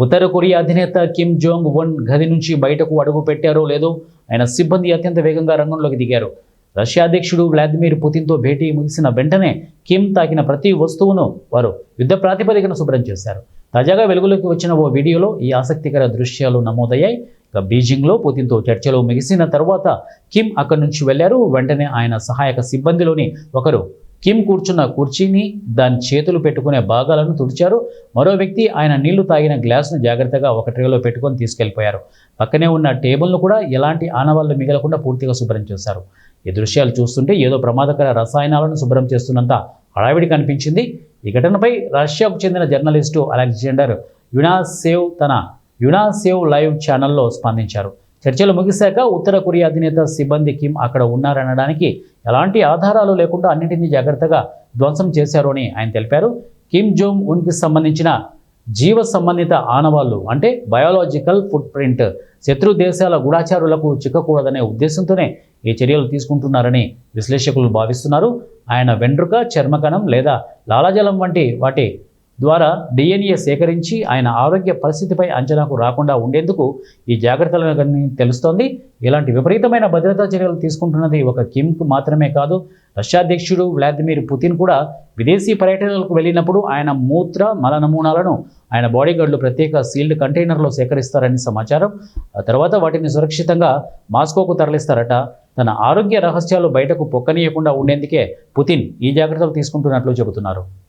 ఉత్తర Korea అధినేత Kim Jong Un గది నుంచి బయటకు అడుగు పెట్టారో లేదో ఆయన సిబ్బంది అత్యంత వేగంగా రంగంలోకి దిగారు. రష్యా అధ్యక్షుడు వ్లాదిమిర్ పుతిన్తో భేటీ ముగిసిన వెంటనే కిమ్ తాకిన ప్రతి వస్తువును వారు యుద్ధ ప్రాతిపదికన శుభ్రం చేశారు. తాజాగా వెలుగులోకి వచ్చిన ఓ వీడియోలో ఈ ఆసక్తికర దృశ్యాలు నమోదయ్యాయి. బీజింగ్లో పుతిన్తో చర్చలు ముగిసిన తర్వాత కిమ్ అక్కడి నుంచి వెళ్లారు. వెంటనే ఆయన సహాయక సిబ్బందిలోని ఒకరు కిమ్ కూర్చున్న కుర్చీని దాని చేతులు పెట్టుకునే భాగాలను తుడిచారు. మరో వ్యక్తి ఆయన నీళ్లు తాగిన గ్లాసును జాగ్రత్తగా ఒక ట్రేలో పెట్టుకొని తీసుకెళ్లిపోయారు. పక్కనే ఉన్న టేబుల్ను కూడా ఎలాంటి ఆనవాళ్లు మిగలకుండా పూర్తిగా శుభ్రం చేశారు. ఈ దృశ్యాలు చూస్తుంటే ఏదో ప్రమాదకర రసాయనాలను శుభ్రం చేస్తున్నంత హడావిడి కనిపించింది. ఈ ఘటనపై రష్యాకు చెందిన జర్నలిస్టు అలెగ్జాండర్ యునాసేవ్ తన యునాసేవ్ లైవ్ ఛానల్లో స్పందించారు. చర్చలు ముగిశాక ఉత్తర కొరియా అధినేత సిబ్బంది కిమ్ అక్కడ ఉన్నారనడానికి ఎలాంటి ఆధారాలు లేకుండా అన్నింటినీ జాగ్రత్తగా ధ్వంసం చేశారు అని ఆయన తెలిపారు. కిమ్ జోంగ్ ఉన్కి సంబంధించిన జీవ సంబంధిత ఆనవాళ్లు అంటే బయోలాజికల్ ఫుట్ ప్రింట్ శత్రు దేశాల గూఢాచారులకు చిక్కకూడదనే ఉద్దేశంతోనే ఈ చర్యలు తీసుకుంటున్నారని విశ్లేషకులు భావిస్తున్నారు. ఆయన వెంట్రుక, చర్మకణం లేదా లాలాజలం వంటి వాటి ద్వారా DNA సేకరించి ఆయన ఆరోగ్య పరిస్థితిపై అంచనాకు రాకుండా ఉండేందుకు ఈ జాగ్రత్తలను తెలుస్తోంది. ఇలాంటి విపరీతమైన భద్రతా చర్యలు తీసుకుంటున్నది ఒక కిమ్కు మాత్రమే కాదు, రష్యా అధ్యక్షుడు వ్లాదిమిర్ పుతిన్ కూడా విదేశీ పర్యటనలకు వెళ్ళినప్పుడు ఆయన మూత్ర మల నమూనాలను ఆయన బాడీగార్డులు ప్రత్యేక సీల్డ్ కంటైనర్లో సేకరిస్తారని సమాచారం. ఆ తర్వాత వాటిని సురక్షితంగా మాస్కోకు తరలిస్తారట. తన ఆరోగ్య రహస్యాలు బయటకు పొక్కనీయకుండా ఉండేందుకే పుతిన్ ఈ జాగ్రత్తలు తీసుకుంటున్నట్లు చెబుతున్నారు.